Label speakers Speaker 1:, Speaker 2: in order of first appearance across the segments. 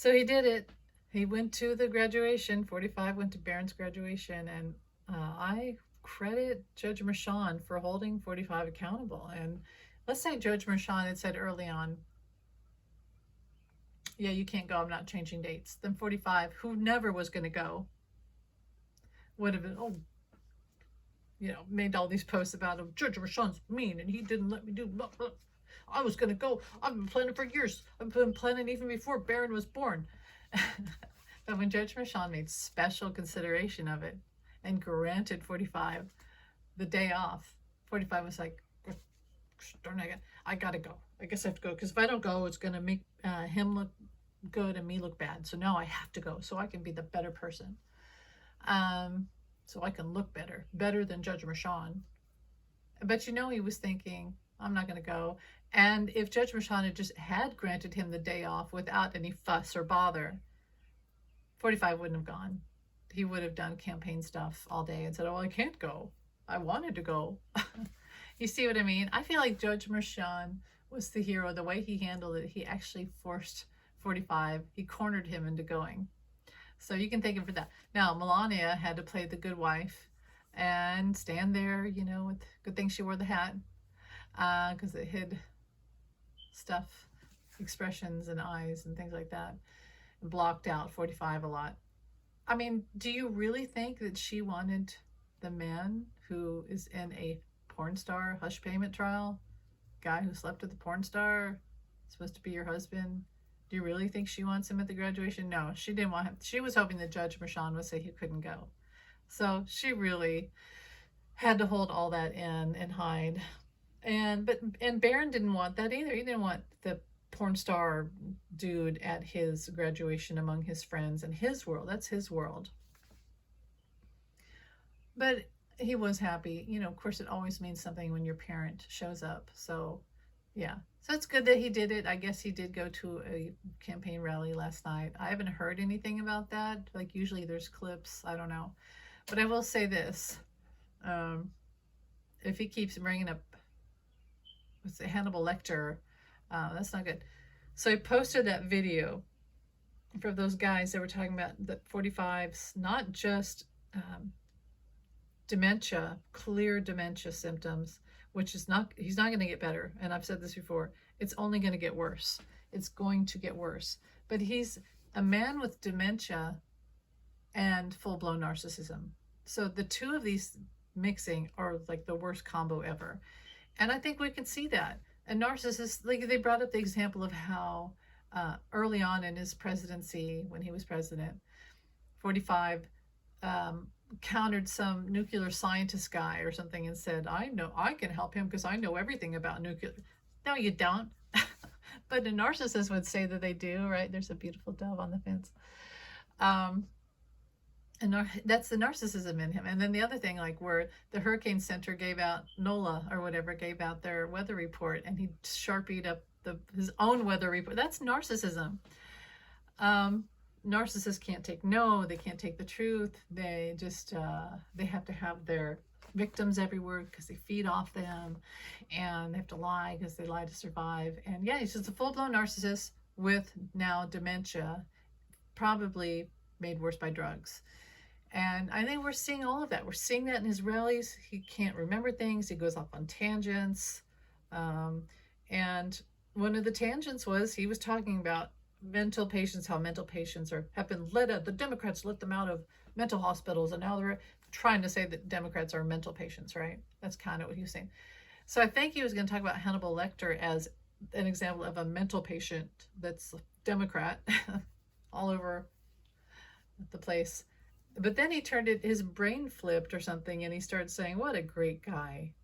Speaker 1: So he did it. He went to the graduation. 45 went to Barron's graduation, and I credit Judge Mershon for holding 45 accountable. And let's say Judge Mershon had said early on, yeah, you can't go, I'm not changing dates. Then 45, who never was going to go, would have been, oh, made all these posts about him. Judge Mershon's mean and he didn't let me do blah, blah. I was going to go. I've been planning for years. I've been planning even before Barron was born. But when Judge Mershon made special consideration of it and granted 45 the day off, 45 was like, darn, I gotta go. I guess I have to go, because if I don't go, it's gonna make him look good and me look bad. So now I have to go so I can be the better person. So I can look better than Judge Mershon. But he was thinking, I'm not going to go. And if Judge Mershon had granted him the day off without any fuss or bother, 45 wouldn't have gone. He would have done campaign stuff all day and said, oh, I can't go. I wanted to go. You see what I mean? I feel like Judge Mershon was the hero. The way he handled it, he actually forced 45. He cornered him into going. So you can thank him for that. Now, Melania had to play the good wife and stand there, with good thing she wore the hat, because it hid stuff, expressions and eyes and things like that, and blocked out 45 a lot. I mean, do you really think that she wanted the man who is in a porn star hush payment trial, guy who slept with the porn star, supposed to be your husband? Do you really think she wants him at the graduation? No, she didn't want him. She was hoping that Judge Mershon would say he couldn't go. So she really had to hold all that in and hide. And Barron didn't want that either. He didn't want the porn star dude at his graduation among his friends and his world. That's his world. But he was happy. Of course, it always means something when your parent shows up. So, yeah. So it's good that he did it. I guess he did go to a campaign rally last night. I haven't heard anything about that. Like, usually there's clips. I don't know. But I will say this. If he keeps bringing up Hannibal Lecter, that's not good. So he posted that video for those guys that were talking about the 45's, not just dementia, clear dementia symptoms, which is not, he's not going to get better. And I've said this before, it's only going to get worse. It's going to get worse. But he's a man with dementia and full-blown narcissism. So the two of these mixing are like the worst combo ever. And I think we can see that. And narcissists, like they brought up the example of how early on in his presidency, when he was president, 45, countered some nuclear scientist guy or something and said, I know I can help him because I know everything about nuclear. No, you don't. But a narcissist would say that they do, right? There's a beautiful dove on the fence. And that's the narcissism in him. And then the other thing, like where the Hurricane Center gave out, NOLA or whatever, gave out their weather report, and he sharpied up his own weather report. That's narcissism. Narcissists can't take no, they can't take the truth. They just, they have to have their victims everywhere because they feed off them, and they have to lie because they lie to survive. And yeah, he's just a full-blown narcissist with now dementia, probably made worse by drugs. And I think we're seeing all of that. We're seeing that in his rallies. He can't remember things. He goes off on tangents. And one of the tangents was he was talking about mental patients, how mental patients have been let out. The Democrats let them out of mental hospitals, and now they're trying to say that Democrats are mental patients, right? That's kind of what he was saying. So I think he was going to talk about Hannibal Lecter as an example of a mental patient that's a Democrat all over the place. But then he turned it, his brain flipped or something, and he started saying, what a great guy.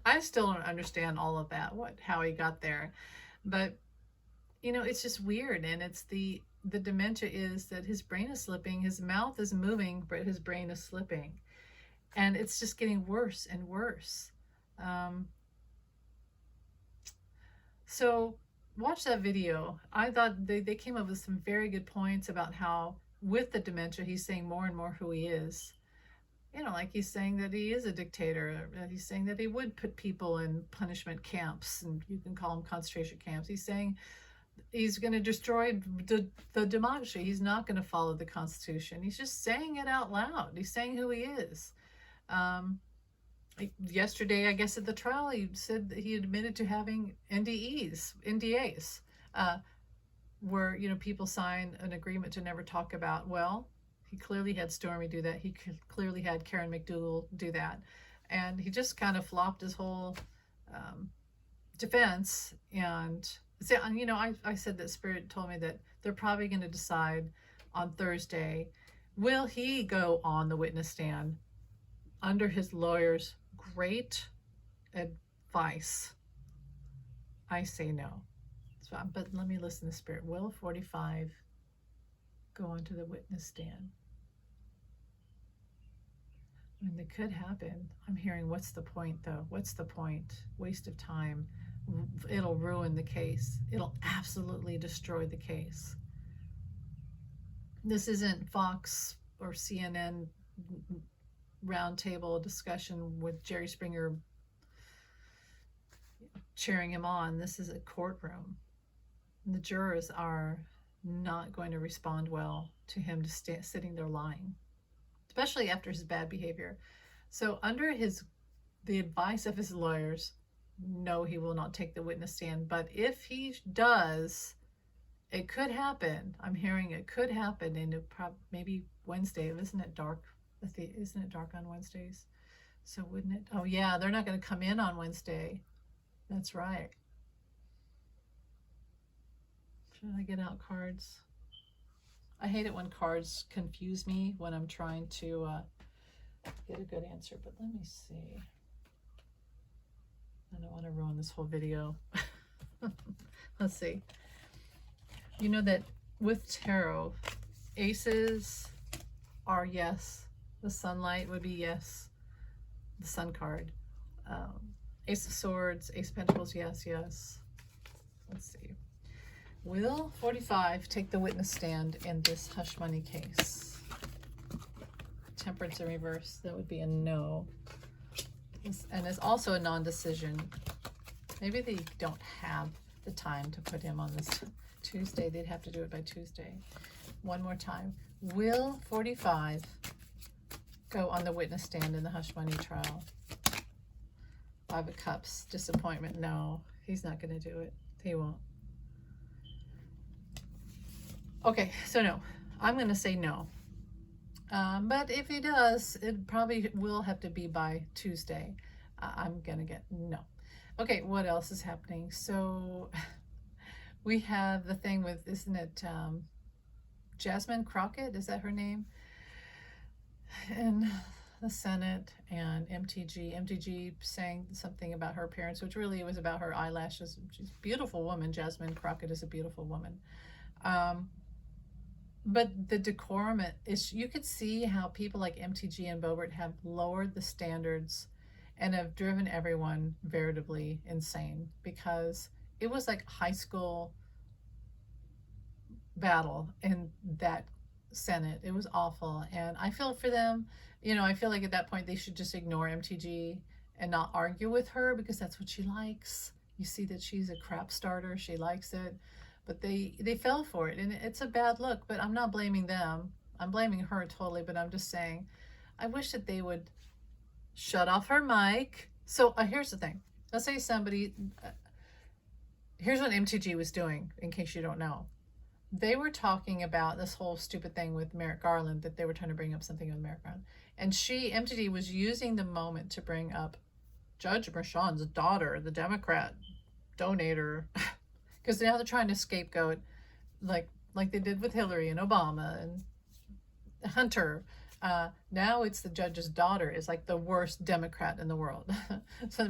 Speaker 1: I still don't understand all of that, how he got there. But, it's just weird. And it's the dementia is that his brain is slipping, his mouth is moving, but his brain is slipping. And it's just getting worse and worse. So watch that video. I thought they came up with some very good points about how with the dementia, he's saying more and more who he is. Like he's saying that he is a dictator. He's saying that he would put people in punishment camps, and you can call them concentration camps. He's saying he's going to destroy the democracy. He's not going to follow the Constitution. He's just saying it out loud. He's saying who he is. Yesterday, I guess at the trial, he said that he admitted to having NDAs, where, you know, people sign an agreement to never talk about. Well, he clearly had Stormy do that. He clearly had Karen McDougal do that. And he just kind of flopped his whole defense. And, you know, I said that Spirit told me that they're probably going to decide on Thursday, will he go on the witness stand under his lawyer's great advice? I say no. So, but let me listen to Spirit. Will 45 go onto the witness stand? I mean, that could happen. I'm hearing, what's the point, though? What's the point? Waste of time. It'll ruin the case. It'll absolutely destroy the case. This isn't Fox or CNN roundtable discussion with Jerry Springer cheering him on. This is a courtroom. The jurors are not going to respond well to him just sitting there lying, especially after his bad behavior. So under the advice of his lawyers, no, he will not take the witness stand. But if he does, it could happen. I'm hearing it could happen in maybe Wednesday. Isn't it dark? Isn't it dark on Wednesdays? So wouldn't it? Oh yeah, they're not going to come in on Wednesday. That's right. Should I get out cards? I hate it when cards confuse me when I'm trying to get a good answer, but let me see. I don't want to ruin this whole video. Let's see. You know that with tarot, aces are yes. The sunlight would be yes. The sun card. Ace of Swords, Ace of Pentacles, yes, yes. Let's see. Will 45 take the witness stand in this hush money case? Temperance in reverse, that would be a no. And it's also a non-decision. Maybe they don't have the time to put him on this Tuesday. They'd have to do it by Tuesday. One more time. Will 45 go on the witness stand in the hush money trial? Five of Cups, disappointment. No, he's not going to do it. He won't. Okay, so no. I'm going to say no. But if he does, it probably will have to be by Tuesday. I'm going to get no. Okay, what else is happening? So we have the thing with, isn't it Jasmine Crockett? Is that her name? And the Senate and MTG saying something about her appearance, which really was about her eyelashes. She's a beautiful woman. Jasmine Crockett is a beautiful woman. But the decorum is, you could see how people like MTG and Boebert have lowered the standards and have driven everyone veritably insane, because it was like high school battle in that Senate. It was awful. And I feel for them. You know, I feel like at that point they should just ignore MTG and not argue with her, because that's what she likes. You see that she's a crap starter. She likes it. But they fell for it, and it's a bad look. But I'm not blaming them. I'm blaming her totally, but I'm just saying, I wish that they would shut off her mic. So here's the thing. Let's say somebody, here's what MTG was doing, in case you don't know. They were talking about this whole stupid thing with Merrick Garland, that they were trying to bring up something with Merrick Garland. And MTG was using the moment to bring up Judge Merchan's daughter, the Democrat donator, because now they're trying to scapegoat, like they did with Hillary and Obama and Hunter. Now it's the judge's daughter is like the worst Democrat in the world. So